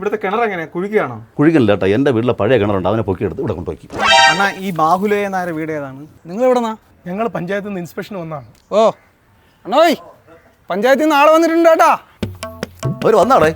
ഇവിടുത്തെ കിണർ എങ്ങനെ കുഴിക്കുകയാണോ? കുഴിക്കല്ല കേട്ടോ, എൻ്റെ വീട്ടിലെ പഴയ കിണറുണ്ട്, അവനെ പൊക്കിയെടുത്ത് ഇവിടെ കൊണ്ടുപോയി. അണ്ണാ ഈ ബാഹുലേ എന്നായ വീട് ഏതാണ്? നിങ്ങൾ എവിടെന്നാ? ഞങ്ങൾ പഞ്ചായത്തിൽ നിന്ന് ഇൻസ്പെക്ഷൻ വന്നാണ്. ഓ അണ്ണോയ്, പഞ്ചായത്തിൽ നിന്ന് ആള് വന്നിട്ടുണ്ട് കേട്ടാ. അവർ വന്നാടേ.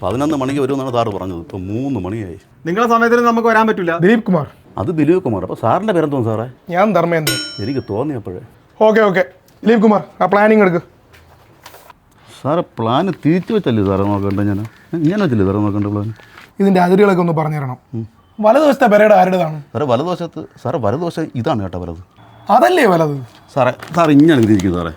11 മണിക്ക് വരുമെന്നാണ് സാറ് പറഞ്ഞത്. ഇപ്പോൾ 3 മണിയായി. നിങ്ങളുടെ സമയത്തിന് നമുക്ക് വരാൻ പറ്റില്ല. ദിലീപ് കുമാർ. അത് ദിലീപ് കുമാർ. അപ്പോൾ സാറിൻ്റെ പേരെന്തോന്നു സാറേ? ഞാൻ ധർമ്മേന്ദ്രൻ. എനിക്ക് തോന്നിയപ്പോഴേ. ഓക്കെ ദിലീപ് കുമാർ, ആ പ്ലാനിങ് എടുക്ക്. സാറെ പ്ലാന് തിരിച്ചു വെച്ചല്ലേ സാറേ നോക്കണ്ടേ? ഞാൻ വെച്ചില്ലേ സാറേ നോക്കണ്ട പ്ലാൻ? ഇതിൻ്റെ അതിരുകളൊക്കെ ഒന്ന് പറഞ്ഞു തരണം. വലതുവശത്തെ പെരയുടെ ആരുടേതാണ്? സാറേ വലതുവശത്ത്, സാറേ വലതുവശം ഇതാണ് കേട്ടോ വലത്. അതല്ലേ വലത്? സാറേ ഇങ്ങനെ ഇരിക്കും സാറേ.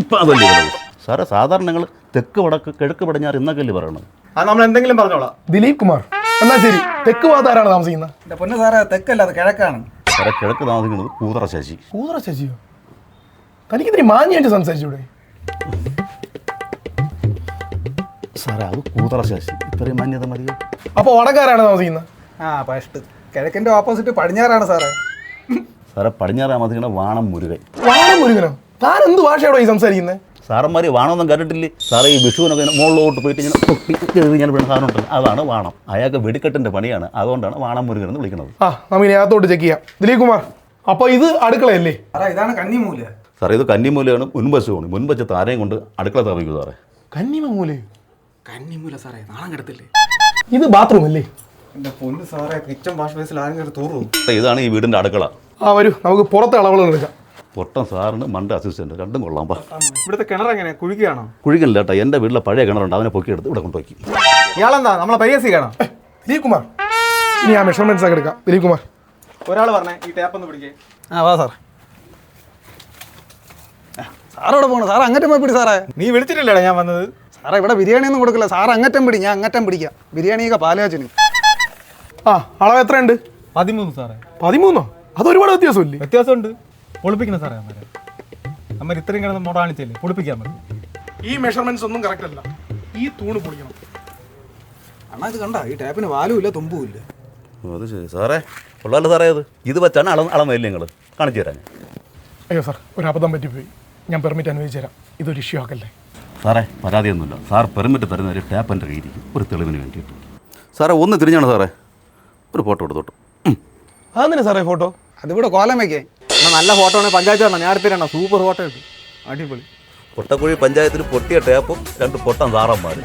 ഇപ്പം അതല്ലേ വലത് സാറേ. സാധാരണ ഞങ്ങൾ തെക്ക് വടക്ക് കിഴക്ക് പടിഞ്ഞാറ് എന്നൊക്കെയല്ലേ പറയണത്. അത് നമ്മൾ എന്തെങ്കിലും പറഞ്ഞോളാം. ദിലീപ് കുമാർ എന്നാ ശരി. തെക്ക് ഭാഗത്ത് ആരാണ് താമസിക്കുന്നത്? എൻ്റെ പൊന്നു സാറേ, തെക്കല്ല, അത് കിഴക്കാണ്. സാറേ കിഴക്ക് താമസിക്കുന്നത് കൂതറ ശശി. കൂതറ ശശിയോ? തനിക്കിതിരി മാഞ്ഞായിട്ട് സംസാരിച്ചൂടെ? സാറേ അത് കൂതറ ശശി, ഇത്രയും മാന്യത മതിയോ? അപ്പോൾ വടക്കാരാണ് താമസിക്കുന്നത്? ഫസ്റ്റ് കിഴക്കിൻ്റെ ഓപ്പോസിറ്റ് പടിഞ്ഞാറാണ് സാറേ. സാറേ പടിഞ്ഞാറ് താമസിക്കുന്ന വാണം മുരുകൻ. വാണം മുരുകനോ? താൻ എന്ത് ഭാഷയാണോ ഈ സംസാരിക്കുന്നത്? സാറന്മാർ വാണമൊന്നും കേട്ടിട്ടില്ലേ സാറേ? ഈ വിഷുവിനൊക്കെ മുകളിലോട്ട് പോയിട്ട് ഇങ്ങനെ പൊട്ടി ഞാൻ ഇവിടെ സാധനം ഉണ്ടല്ലോ, അതാണ് വാണം. അയാൾക്ക് വെടിക്കെട്ടിൻ്റെ പണിയാണ്, അതുകൊണ്ടാണ് വാണം മുരുകൻ എന്ന് വിളിക്കുന്നത്. നമുക്ക് അകത്തോട്ട് ചെക്ക് ചെയ്യാം. ദിലീപ് കുമാർ, അപ്പോൾ ഇത് അടുക്കളയല്ലേ? സാറേ ഇതാണ് കന്നിമൂല. സാറേ ഇത് കന്നിമൂലയാണ്, മുൻവശമാണ്. മുൻവശത്ത് ആരെയും കൊണ്ട് അടുക്കള താമസിക്കും സാറേ. കന്നിമൂലയോ? കന്നിമൂല സാറേ, നാളെ കിടത്തില്ലേ? ഇത് ബാത്റൂം അല്ലേ? എന്റെ പൊന്ന് സാറേ, കിച്ചൺ വാഷ് ബേസിൽ ആരെങ്കിലും തൂറും. ഇതാണ് ഈ വീടിൻ്റെ അടുക്കള. വരൂ, നമുക്ക് പുറത്തെ അളവുകൾ എടുക്കാം. പൊട്ടൻ സാറിന് മണ്ട അസിസ്റ്റന്റ്, രണ്ടും കൊള്ളാം. ഇവിടുത്തെ കിണർ എങ്ങനെ കുഴിക്കുകയാണോ? കുഴിക്കല്ല കേട്ടോ, എൻ്റെ വീട്ടിലെ പഴയ കിണറുണ്ട്, അവനെ പൊക്കിയെടുത്ത് ഇവിടെ കൊണ്ടുപോയി. ഇയാളെന്താ നമ്മളെ പരിഹസിക്കണം? ദിലീപ് കുമാർ, ഇനി ആ മെഷർമെന്റ്സ് ഒക്കെ എടുക്കാം. ദിലീപ് കുമാർ, ഒരാൾ പറഞ്ഞേ ഈ ടാപ്പ് ഒന്ന് പിടിക്കേ. വാ സാർ. സാറോടെ പോകണം. സാർ അങ്ങറ്റം പോയി പിടി സാറേ. നീ വിളിച്ചിട്ടില്ലടാ ഞാൻ വന്നത്. സാറേ ഇവിടെ ബിരിയാണി ഒന്നും കൊടുക്കില്ല. സാർ അങ്ങറ്റം പിടി, ഞാൻ അങ്ങറ്റം പിടിക്കാം. ബിരിയാണിയൊക്കെ പാലാച്ചിന്. അളവ് എത്രയുണ്ട്? 13 സാറേ. 13? അത് ഒരുപാട് വ്യത്യാസമില്ലേ? വ്യത്യാസമുണ്ട്. പൊളിപ്പിക്കണം സാറേ. അമ്മ ഇത്രയും കിടന്ന് മോട കാണിച്ചല്ലേ, പൊളിപ്പിക്കാൻ പറ്റും. ഈ മെഷർമെന്റ്സ് ഒന്നും കറക്റ്റ് അല്ല. ഈ തൂണ് പൊളിക്കണം. അണ്ണാ ഇത് കണ്ട, ഈ ടാപ്പിന് വാലും ഇല്ല തുമ്പും ഇല്ല. അത് ശരി സാറേ, കൊള്ളാമല്ലോ സാറേ. ഇത് വെച്ചാണ് അളന്നില്ല നിങ്ങൾ കാണിച്ചു തരാൻ. അയ്യോ സാർ, ഒരു അബദ്ധം പറ്റിപ്പോയി. ഞാൻ പെർമിറ്റ് അനുവദിച്ചു തരാം. ഇതൊരു ഇഷ്യൂ ആക്കല്ലേ സാറേ. പരാതിയൊന്നുമില്ല സാർ. പെർമിറ്റ് തരുന്ന ഒരു ടാപ്പ് എൻ്റെ കയ്യിരിക്കും, ഒരു തെളിവിന് വേണ്ടിയിട്ട്. സാറേ ഒന്ന് തിരിഞ്ഞാണ് സാറേ, ഒരു ഫോട്ടോ എടുത്തോട്ട്. അതെന്തിനാ സാറേ ഫോട്ടോ? അതിവിടെ കോലം വയ്ക്കേ. നല്ല ഫോട്ടോ ആണ്, പഞ്ചായത്ത് വരണം. ഞാൻ എടുത്തിട്ടാണ് സൂപ്പർ ഫോട്ടോ എടുത്തു. അടിപൊളി. പൊട്ടക്കുഴി പഞ്ചായത്തിൽ പൊട്ടിയ ടാപ്പും 2 പൊട്ടൻ സാറന്മാരും.